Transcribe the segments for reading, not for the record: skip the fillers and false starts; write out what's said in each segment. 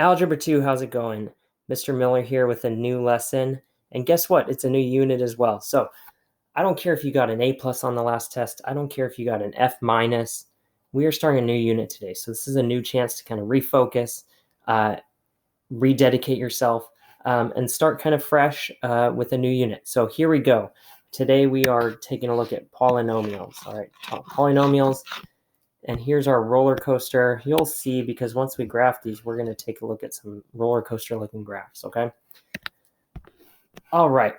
Algebra 2, how's it going? Mr. Miller here with a new lesson. And guess what? It's a new unit as well. So I don't care if you got an A+ on the last test. I don't care if you got an F-. We are starting a new unit today. So this is a new chance to kind of refocus, rededicate yourself, and start kind of fresh with a new unit. So here we go. Today we are taking a look at polynomials. All right, polynomials. And here's our roller coaster. You'll see, because once we graph these, we're going to take a look at some roller coaster looking graphs, okay? All right,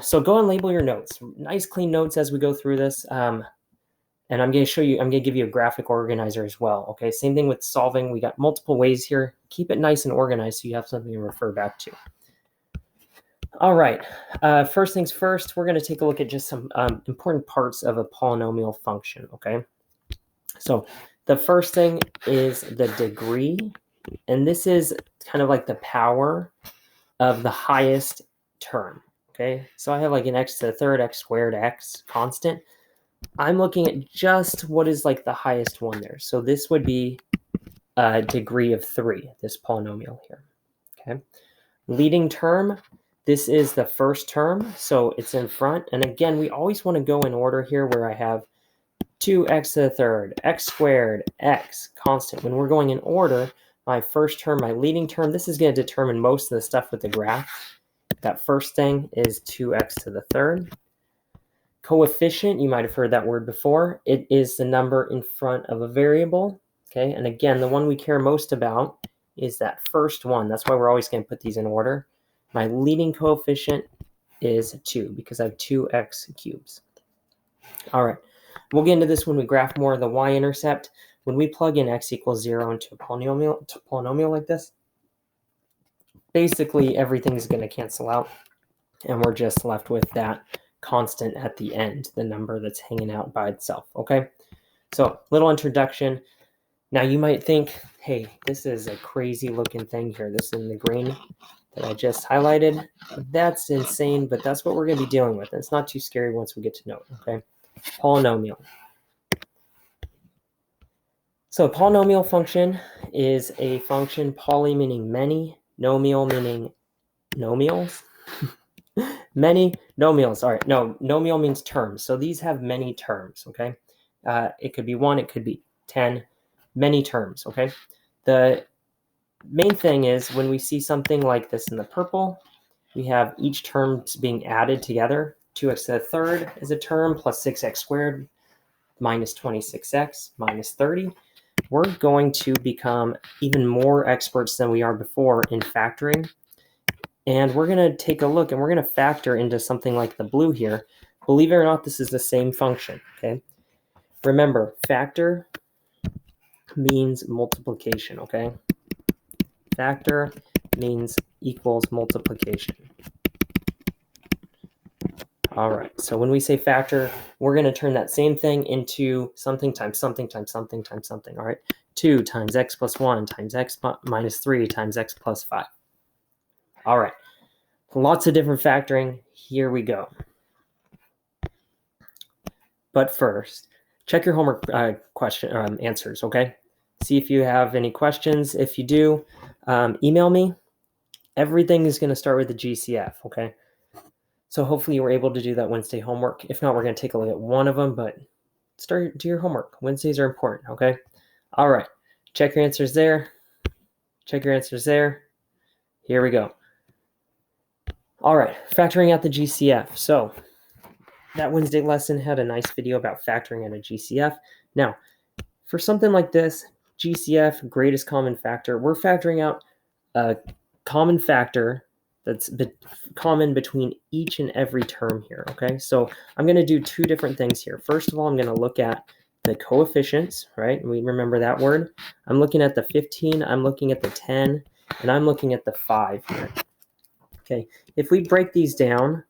so go and label your notes. Nice clean notes as we go through this. And I'm going to give you a graphic organizer as well, okay? Same thing with solving. We got multiple ways here. Keep it nice and organized so you have something to refer back to. All right, first things first, we're going to take a look at just some important parts of a polynomial function, okay? So the first thing is the degree, and this is kind of like the power of the highest term, okay? So I have like an x to the third, x squared, x constant. I'm looking at just what is like the highest one there. So this would be a degree of 3, this polynomial here, okay? Leading term, this is the first term, so it's in front. And again, we always want to go in order here where I have 2x to the third, x squared, x constant. When we're going in order, my first term, my leading term, this is going to determine most of the stuff with the graph. That first thing is 2x to the third. Coefficient, you might have heard that word before. It is the number in front of a variable, okay? And again, the one we care most about is that first one. That's why we're always going to put these in order. My leading coefficient is 2 because I have 2x cubes. All right. We'll get into this when we graph more of the y-intercept. When we plug in x equals 0 into a polynomial like this, basically everything is going to cancel out, and we're just left with that constant at the end, the number that's hanging out by itself, okay? So, little introduction. Now you might think, hey, this is a crazy looking thing here. This in the green that I just highlighted. That's insane, but that's what we're going to be dealing with. And it's not too scary once we get to know it, okay? Polynomial. So a polynomial function is a function, poly meaning many, nomial meaning nomials. Many nomials. All right, no, nomial means terms. So these have many terms, okay? It could be 1, it could be 10, many terms, okay? The main thing is when we see something like this in the purple, we have each term being added together. 2x to the third is a term, plus 6x squared, minus 26x, minus 30. We're going to become even more experts than we are before in factoring. And we're going to take a look and we're going to factor into something like the blue here. Believe it or not, this is the same function, okay? Remember, factor means multiplication, okay? Factor means equals multiplication. All right, so when we say factor, we're going to turn that same thing into something times something times something times something, all right? 2 times x plus 1 times x minus 3 times x plus 5. All right, lots of different factoring. Here we go. But first, check your homework answers, okay? See if you have any questions. If you do, email me. Everything is going to start with the GCF, okay? So hopefully you were able to do that Wednesday homework. If not, we're going to take a look at one of them, but do your homework. Wednesdays are important, okay? All right, check your answers there. Check your answers there. Here we go. All right, factoring out the GCF. So that Wednesday lesson had a nice video about factoring out a GCF. Now, for something like this, GCF, greatest common factor, we're factoring out a common factor that's common between each and every term here, okay? So I'm going to do two different things here. First of all, I'm going to look at the coefficients, right? We remember that word. I'm looking at the 15, I'm looking at the 10, and I'm looking at the 5 here. Okay, if we break these down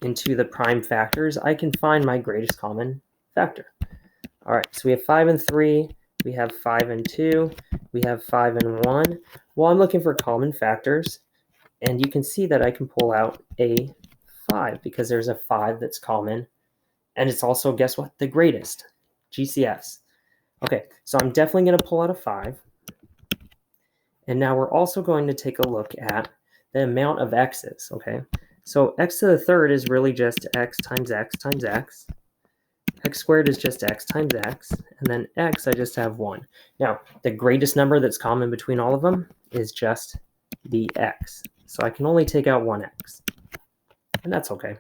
into the prime factors, I can find my greatest common factor. All right, so we have 5 and 3, we have 5 and 2, we have 5 and 1. Well, I'm looking for common factors, and you can see that I can pull out a 5 because there's a 5 that's common, and it's also, guess what, the greatest, GCFs. Okay, so I'm definitely going to pull out a 5, And now we're also going to take a look at the amount of x's, okay? So x to the third is really just x times x times x. X squared is just x times x, and then x, I just have 1. Now, the greatest number that's common between all of them is just the x. So I can only take out one x, and that's okay.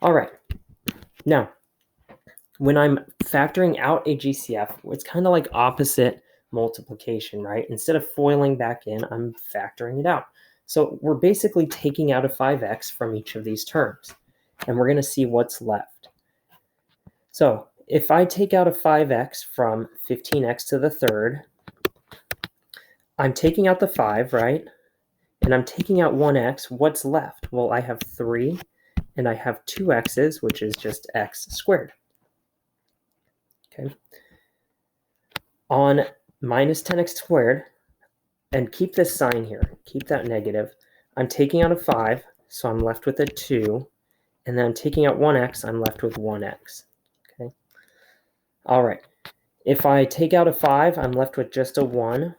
All right. Now, when I'm factoring out a GCF, it's kind of like opposite multiplication, right? Instead of foiling back in, I'm factoring it out. So we're basically taking out a 5x from each of these terms, and we're going to see what's left. So if I take out a 5x from 15x to the third, I'm taking out the 5, right? And I'm taking out 1x. What's left? Well, I have 3, and I have 2 x's, which is just x squared. Okay. On minus 10x squared, and keep this sign here, keep that negative, I'm taking out a 5, so I'm left with a 2, and then I'm taking out 1x, I'm left with 1x. Okay. All right. If I take out a 5, I'm left with just a 1.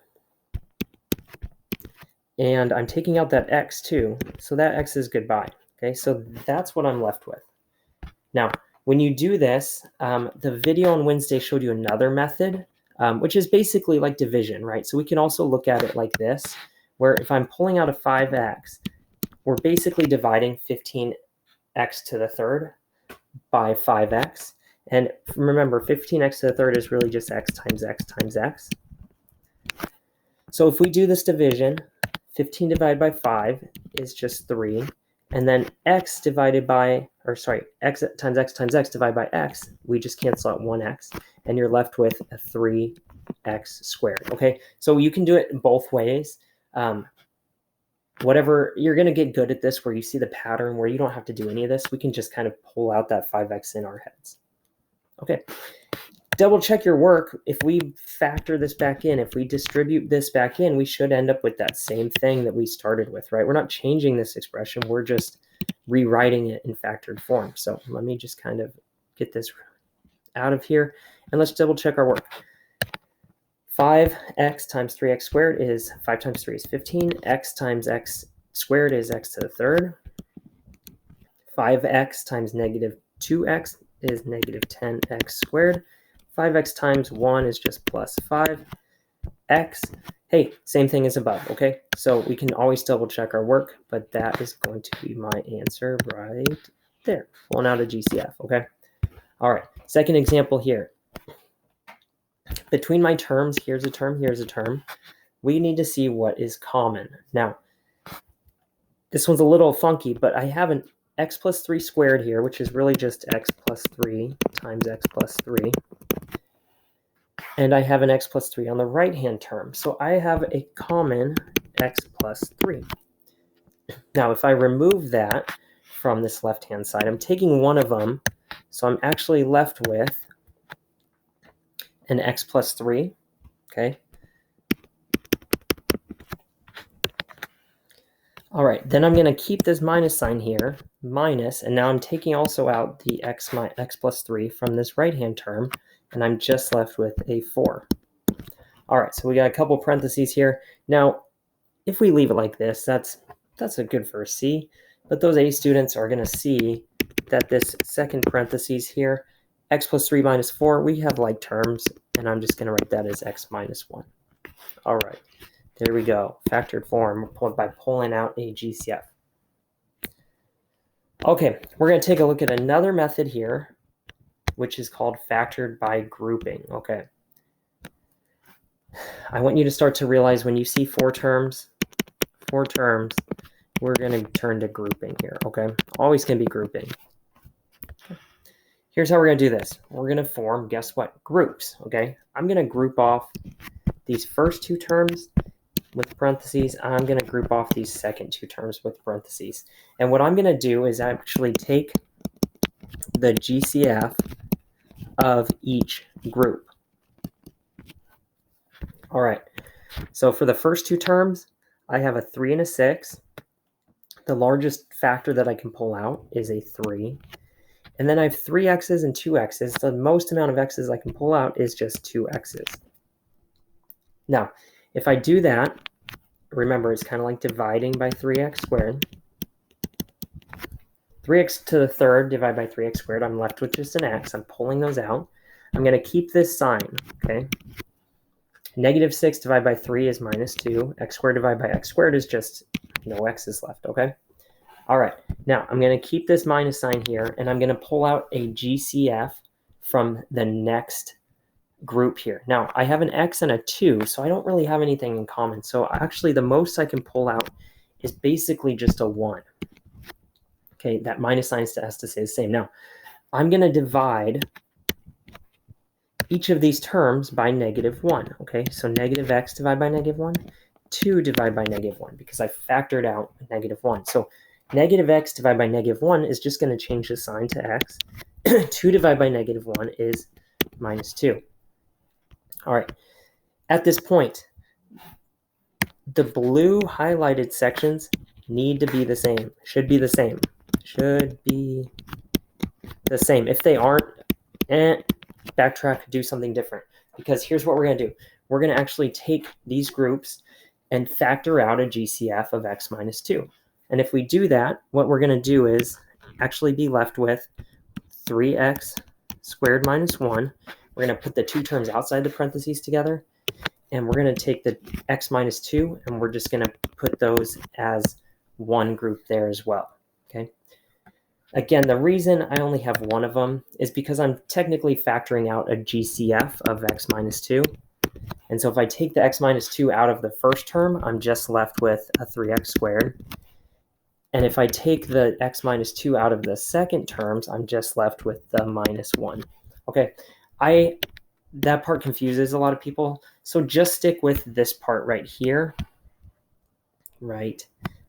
And I'm taking out that x too, so that x is goodbye. Okay, so that's what I'm left with. Now, when you do this, the video on Wednesday showed you another method, which is basically like division, right? So we can also look at it like this, where if I'm pulling out a 5x, we're basically dividing 15x to the third by 5x. And remember, 15x to the third is really just x times x times x. So if we do this division, 15 divided by 5 is just 3. And then x divided by, or sorry, x times x times x divided by x, we just cancel out 1x. And you're left with a 3x squared. Okay, so you can do it both ways. Whatever, you're going to get good at this where you see the pattern where you don't have to do any of this. We can just kind of pull out that 5x in our heads. Okay. Double check your work. If we factor this back in, if we distribute this back in, we should end up with that same thing that we started with, right? We're not changing this expression. We're just rewriting it in factored form. So let me just kind of get this out of here, and let's double check our work. 5x times 3x squared is 5 times 3 is 15. X times x squared is x to the third. 5x times negative 2x is negative 10x squared. 5x times 1 is just plus 5x. Hey, same thing as above, okay? So we can always double check our work, but that is going to be my answer right there. Pulling out a GCF, okay? All right, second example here. Between my terms, here's a term, here's a term. We need to see what is common. Now, this one's a little funky, but I have an x plus 3 squared here, which is really just x plus 3 times x plus 3. And I have an x plus 3 on the right-hand term. So I have a common x plus 3. Now, if I remove that from this left-hand side, I'm taking one of them. So I'm actually left with an x plus 3, okay? All right, then I'm going to keep this minus sign here, minus, and now I'm taking also out the x plus 3 from this right-hand term, and I'm just left with a 4. All right, so we got a couple parentheses here. Now, if we leave it like this, that's a good first C, but those A students are going to see that this second parentheses here, x plus 3 minus 4, we have like terms, and I'm just going to write that as x minus 1. All right. There we go, factored form by pulling out a GCF. Okay, we're going to take a look at another method here, which is called factored by grouping. Okay. I want you to start to realize when you see four terms, we're going to turn to grouping here, okay? Always can be grouping. Here's how we're going to do this. We're going to form, guess what, groups, okay? I'm going to group off these first two terms with parentheses. I'm going to group off these second two terms with parentheses. And what I'm going to do is actually take the GCF of each group. All right, so for the first two terms, I have a 3 and a 6. The largest factor that I can pull out is a 3. And then I have 3 x's and 2 x's. The most amount of x's I can pull out is just 2 x's. Now, If I do that, remember, it's kind of like dividing by 3x squared. 3x to the third divided by 3x squared. I'm left with just an x. I'm pulling those out. I'm going to keep this sign, okay? Negative 6 divided by 3 is minus 2. X squared divided by x squared is just no x's left, okay? All right, now I'm going to keep this minus sign here, and I'm going to pull out a GCF from the next group here. Now, I have an x and a 2, so I don't really have anything in common. So actually, the most I can pull out is basically just a 1. Okay, that minus sign has to stay the same. Now, I'm going to divide each of these terms by negative 1. Okay, so negative x divided by negative 1, 2 divided by negative 1, because I factored out negative 1. So negative x divided by negative 1 is just going to change the sign to x. 2 divided by negative 1 is minus 2. All right, at this point, the blue highlighted sections need to be the same, should be the same. Should be the same. If they aren't, backtrack, do something different. Because here's what we're going to do. We're going to actually take these groups and factor out a GCF of x minus 2. And if we do that, what we're going to do is actually be left with 3x squared minus 1. We're going to put the two terms outside the parentheses together. And we're going to take the x minus 2, and we're just going to put those as one group there as well. Okay. Again, the reason I only have one of them is because I'm technically factoring out a GCF of x minus 2. And so if I take the x minus 2 out of the first term, I'm just left with a 3x squared. And if I take the x minus 2 out of the second terms, I'm just left with the minus 1. Okay, that part confuses a lot of people. So just stick with this part right here, right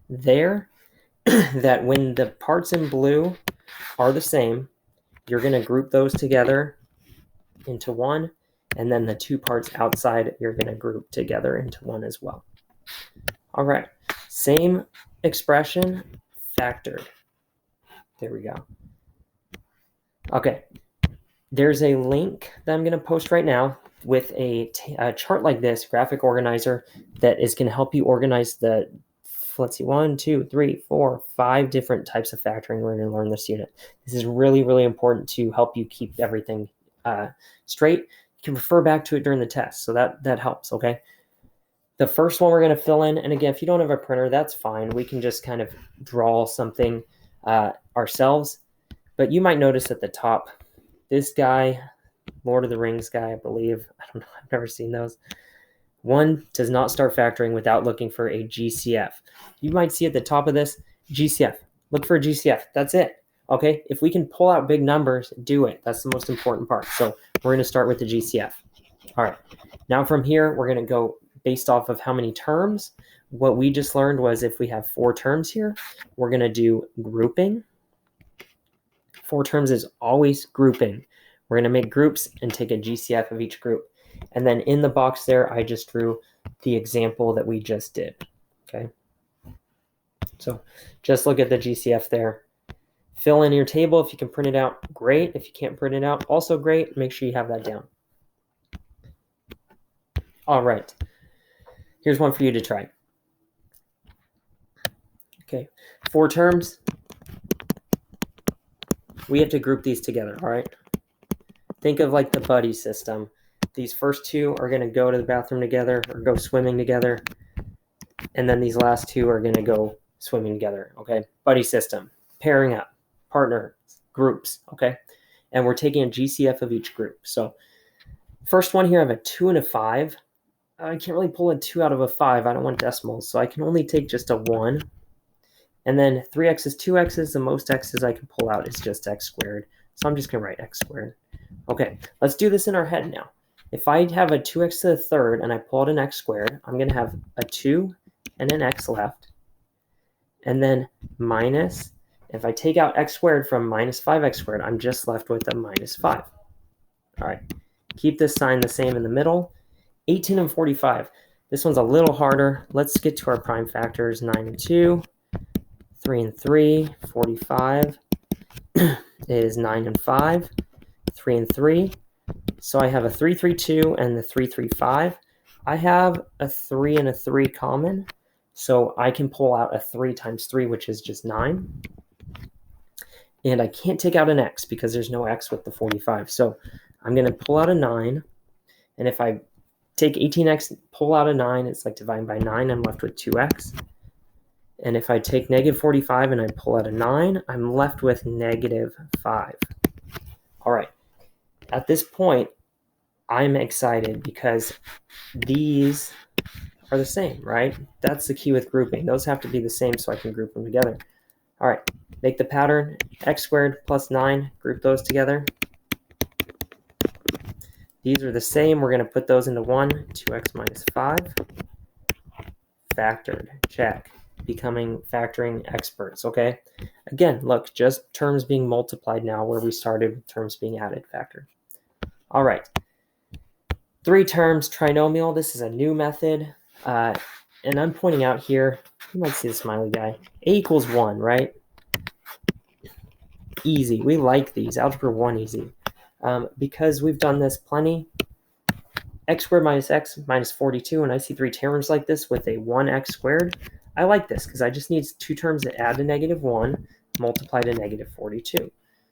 there, that when the parts in blue are the same, you're going to group those together into one, and then the two parts outside you're going to group together into one as well. All right, same expression factored. There we go. Okay, there's a link that I'm going to post right now with a chart like this, graphic organizer, that is going to help you organize the, let's see, 1, 2, 3, 4, 5 different types of factoring we're going to learn this unit. This is really, really important to help you keep everything straight. You can refer back to it during the test, so that helps, okay? The first one we're going to fill in, and again, if you don't have a printer, that's fine. We can just kind of draw something ourselves. But you might notice at the top, this guy, Lord of the Rings guy, I believe, I don't know, I've never seen those. One does not start factoring without looking for a GCF. You might see at the top of this, GCF. Look for a GCF. That's it. Okay, if we can pull out big numbers, do it. That's the most important part. So we're going to start with the GCF. All right, now from here, we're going to go based off of how many terms. What we just learned was if we have 4 terms here, we're going to do grouping. 4 terms is always grouping. We're going to make groups and take a GCF of each group. And then in the box there, I just drew the example that we just did. Okay. So just look at the GCF there. Fill in your table. If you can print it out, great. If you can't print it out, also great. Make sure you have that down. All right. Here's one for you to try. Okay. 4 terms. We have to group these together, all right? Think of like the buddy system. These first 2 are going to go to the bathroom together or go swimming together. And then these last 2 are going to go swimming together, okay? Buddy system, pairing up, partner, groups, okay? And we're taking a GCF of each group. So first one here, I have a 2 and a 5. I can't really pull a 2 out of a 5. I don't want decimals, so I can only take just a 1. And then 3x's, 2x's, the most x's I can pull out is just x squared. So I'm just going to write x squared. Okay, let's do this in our head now. If I have a 2x to the third and I pull out an x squared, I'm going to have a 2 and an x left. And then minus, if I take out x squared from minus 5x squared, I'm just left with a minus 5. All right, keep this sign the same in the middle. 18 and 45. This one's a little harder. Let's get to our prime factors. 9 and 2. 3 and 3, 45 is 9 and 5, 3 and 3. So I have a 3, 3, 2 and the 3, 3, 5. I have a 3 and a 3 common, so I can pull out a 3 times 3, which is just 9. And I can't take out an x because there's no x with the 45. So I'm going to pull out a 9. And if I take 18x, pull out a 9, it's like dividing by 9. I'm left with 2x. And if I take negative 45 and I pull out a 9, I'm left with negative 5. All right. At this point, I'm excited because these are the same, right? That's the key with grouping. Those have to be the same so I can group them together. All right, make the pattern x squared plus 9, group those together. These are the same. We're going to put those into 1, 2x minus 5. Factored, check. Becoming factoring experts, okay? Again, look, just terms being multiplied now where we started with terms being added, factored. All right, 3 terms trinomial. This is a new method. And I'm pointing out here, you might see the smiley guy, a equals 1, right? Easy. We like these. Algebra 1 easy. Because we've done this plenty. X squared minus x minus 42, and I see 3 terms like this with a 1x squared. I like this because I just need 2 terms that add to negative 1, multiply to negative 42.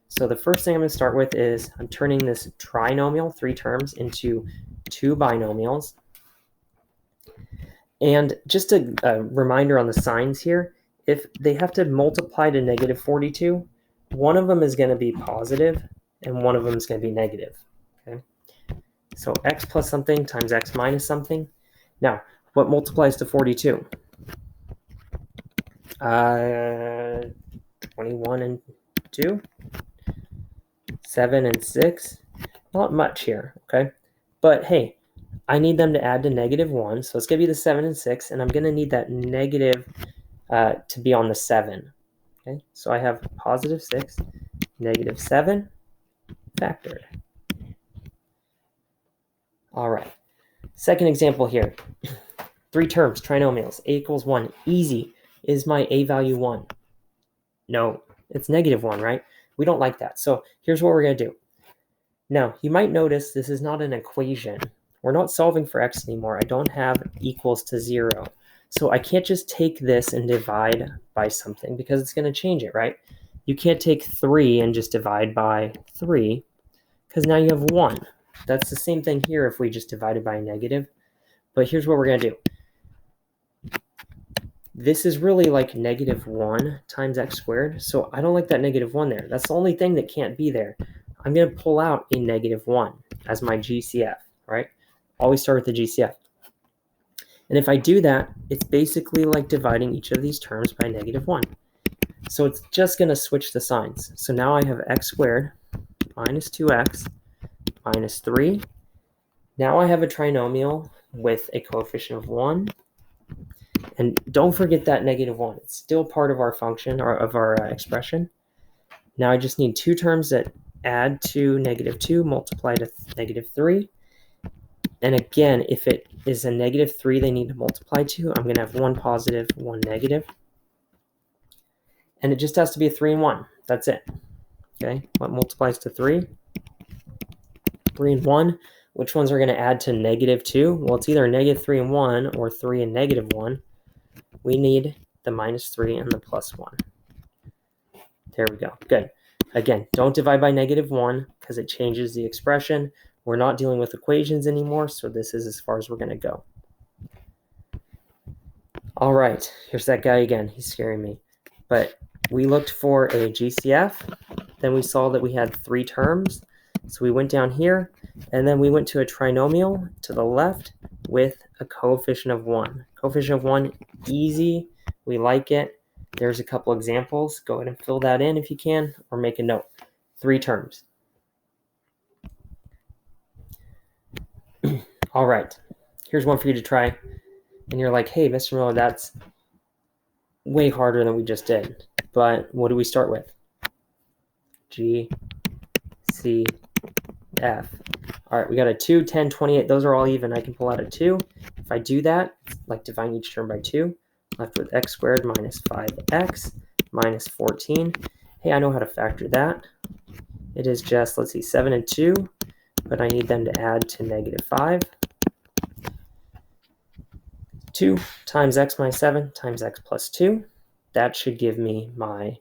So the first thing I'm going to start with is I'm turning this trinomial, 3 terms, into 2 binomials. And just a reminder on the signs here, if they have to multiply to negative 42, one of them is going to be positive and one of them is going to be negative. Okay? So x plus something times x minus something. Now, what multiplies to 42? 21 and 2, 7 and 6. Not much here, okay? But hey, I need them to add to negative 1, so it's going to be the 7 and 6, and I'm going to need that negative to be on the 7. Okay, so I have positive 6, negative 7, factored. All right, second example here. 3 terms, trinomials, a equals 1. Easy. Is my a value 1? No, it's negative 1, right? We don't like that. So here's what we're going to do. Now, you might notice this is not an equation. We're not solving for x anymore. I don't have equals to 0. So I can't just take this and divide by something because it's going to change it, right? You can't take 3 and just divide by 3 because now you have 1. That's the same thing here if we just divided by a negative. But here's what we're going to do. This is really like negative 1 times x squared. So I don't like that negative 1 there. That's the only thing that can't be there. I'm going to pull out a negative 1 as my GCF, right? Always start with the GCF. And if I do that, it's basically like dividing each of these terms by negative 1. So it's just going to switch the signs. So now I have x squared minus 2x minus 3. Now I have a trinomial with a coefficient of 1. And don't forget that negative 1. It's still part of our function or of our expression. Now I just need 2 terms that add to negative 2, multiply to negative 3. And again, if it is a negative 3 they need to multiply to, I'm going to have 1 positive, 1 negative. And it just has to be a 3 and 1. That's it. Okay, what multiplies to 3? 3 and 1. Which ones are going to add to negative 2? Well, it's either negative 3 and 1 or 3 and negative 1. We need the minus 3 and the plus 1. There we go. Good. Again, don't divide by negative 1 because it changes the expression. We're not dealing with equations anymore, so this is as far as we're going to go. All right, here's that guy again. He's scaring me. But we looked for a GCF. Then we saw that we had 3 terms. So we went down here, and then we went to a trinomial to the left with a coefficient of 1. Coefficient of 1, easy. We like it. There's a couple examples. Go ahead and fill that in if you can, or make a note. 3 terms. All right, here's one for you to try. And you're like, hey, Mr. Miller, that's way harder than we just did. But what do we start with? G, C, F. All right, we got a 2, 10, 28. Those are all even. I can pull out a 2. If I do that, like dividing each term by 2, left with x squared minus 5x minus 14. Hey, I know how to factor that. It is just, let's see, 7 and 2, but I need them to add to negative 5. 2 times x minus 7 times x plus 2. That should give me my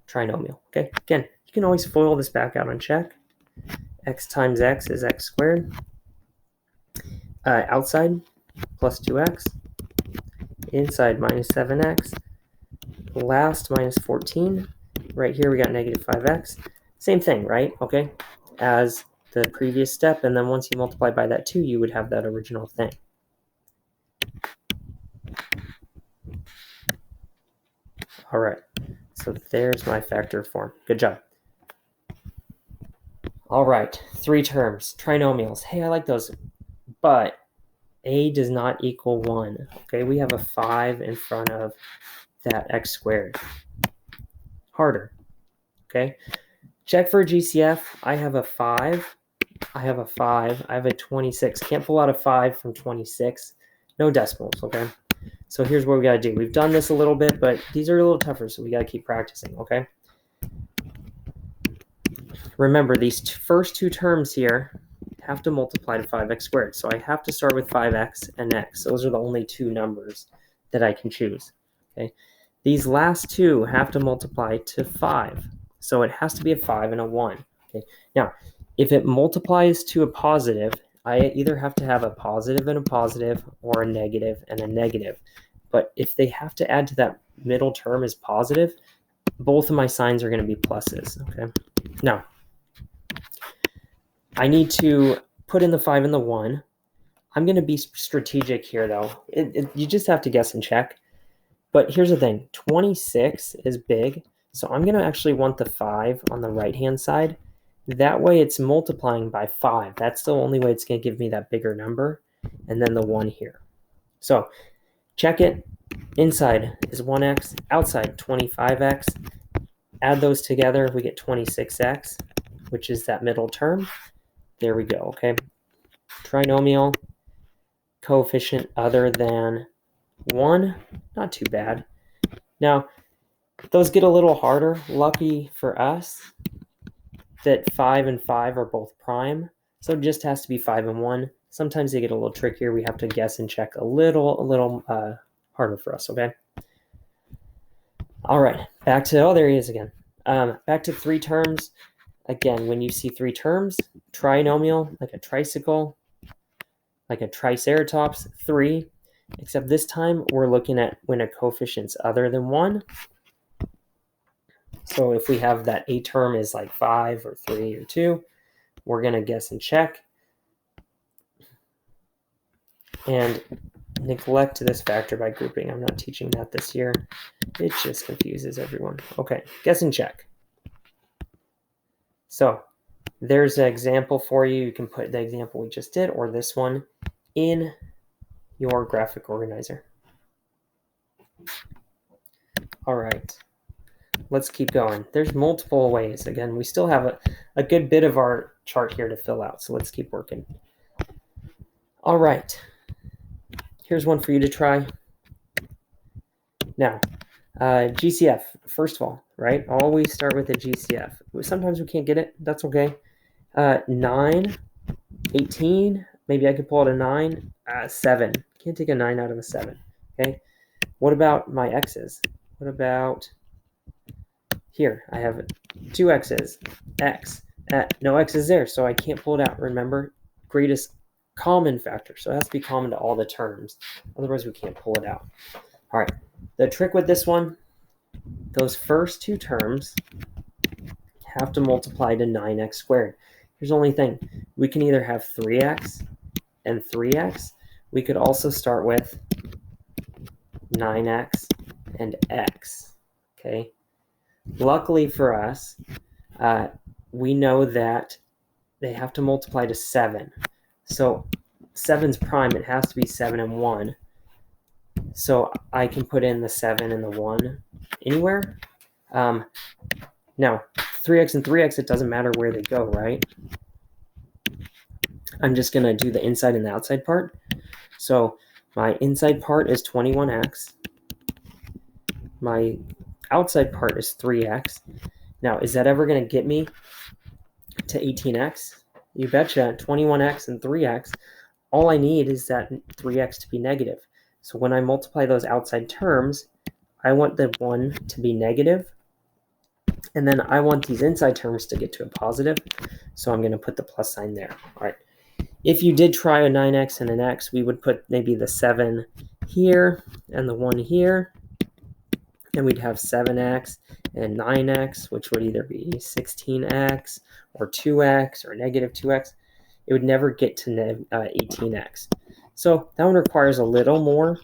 trinomial. Okay, again, you can always FOIL this back out on check. X times x is x squared. Outside, plus 2x. Inside, minus 7x. Last, minus 14. Right here, we got negative 5x. Same thing, right? Okay, as the previous step, and then once you multiply by that 2, you would have that original thing. All right, so there's my factor form. Good job. All right, 3 terms, trinomials. Hey, I like those, but a does not equal 1. Okay, we have a 5 in front of that x squared. Harder. Okay, check for GCF. I have a 5. I have a 5. I have a 26. Can't pull out a 5 from 26. No decimals, okay? So here's what we got to do. We've done this a little bit, but these are a little tougher, so we got to keep practicing, okay? Remember, these first 2 terms here have to multiply to 5x squared. So I have to start with 5x and x. Those are the only 2 numbers that I can choose, okay? These last 2 have to multiply to 5. So it has to be a 5 and a 1, okay? Now, if it multiplies to a positive, I either have to have a positive and a positive or a negative and a negative. But if they have to add to that middle term as positive, both of my signs are going to be pluses, okay? Now, I need to put in the 5 and the 1. I'm going to be strategic here, though. You just have to guess and check. But here's the thing. 26 is big, so I'm going to actually want the 5 on the right-hand side. That way it's multiplying by 5. That's the only way it's going to give me that bigger number, and then the 1 here. So check it. Inside is 1x, outside 25x. Add those together, we get 26x, which is that middle term. There we go, okay? Trinomial, coefficient other than 1, not too bad. Now, those get a little harder. Lucky for us that 5 and 5 are both prime, so it just has to be 5 and 1. Sometimes they get a little trickier. We have to guess and check a little harder for us, okay? All right, back to, oh, there he is again. Back to 3 terms. Again, when you see 3 terms, trinomial, like a tricycle, like a triceratops, 3, except this time we're looking at when a coefficient's other than 1. So if we have that a term is like 5 or 3 or 2, we're going to guess and check. And neglect this factor by grouping. I'm not teaching that this year. It just confuses everyone. Okay, guess and check. So there's an example for you. You can put the example we just did or this one in your graphic organizer. All right, let's keep going. There's multiple ways. Again, we still have a good bit of our chart here to fill out, so let's keep working. All right, here's one for you to try. Now, GCF, first of all, right? Always start with a GCF. Sometimes we can't get it. That's okay. 9, 18, maybe I could pull out a 9, 7. Can't take a 9 out of a 7, okay? What about my x's? What about here? I have 2 x's, x. No x is there, so I can't pull it out. Remember, greatest common factor, so it has to be common to all the terms. Otherwise, we can't pull it out. All right, the trick with this one, those first 2 terms have to multiply to 9x squared. Here's the only thing. We can either have 3x and 3x. We could also start with 9x and x, okay? Luckily for us, we know that they have to multiply to 7. So 7's prime, it has to be 7 and 1. So I can put in the 7 and the 1 anywhere. Now, 3x and 3x, it doesn't matter where they go, right? I'm just going to do the inside and the outside part. So my inside part is 21x. My outside part is 3x. Now, is that ever going to get me to 18x? You betcha, 21x and 3x. All I need is that 3x to be negative. So when I multiply those outside terms, I want the 1 to be negative, and then I want these inside terms to get to a positive, so I'm going to put the plus sign there. All right. If you did try a 9x and an x, we would put maybe the 7 here and the 1 here, and we'd have 7x and 9x, which would either be 16x or 2x or negative 2x. It would never get to 18x. So that one requires a little more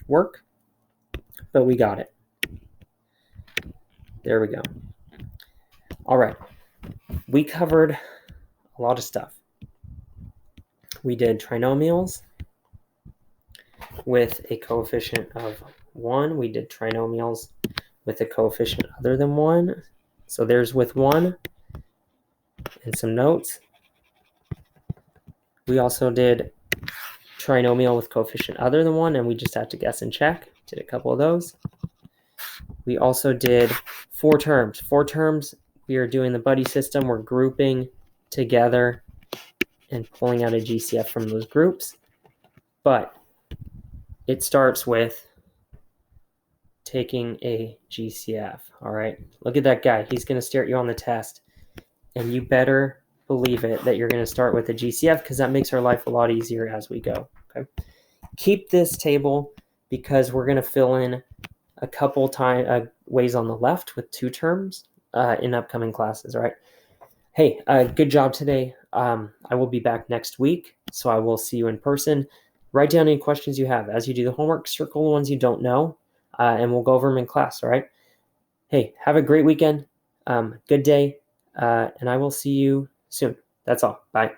work, but we got it. There we go. All right. We covered a lot of stuff. We did trinomials with a coefficient of 1. We did trinomials with a coefficient other than 1. So there's with 1 and some notes. We also did trinomial with coefficient other than 1, and we just have to guess and check. Did a couple of those. We also did 4 terms. 4 terms, we are doing the buddy system. We're grouping together and pulling out a GCF from those groups. But it starts with taking a GCF. All right, look at that guy. He's going to stare at you on the test, and you better believe it that you're going to start with a GCF, because that makes our life a lot easier as we go. Okay, keep this table because we're going to fill in a couple ways on the left with 2 terms in upcoming classes. All right. Hey, good job today. I will be back next week, so I will see you in person. Write down any questions you have. As you do the homework, circle the ones you don't know, and we'll go over them in class, all right? Hey, have a great weekend. Good day, and I will see you soon. That's all. Bye.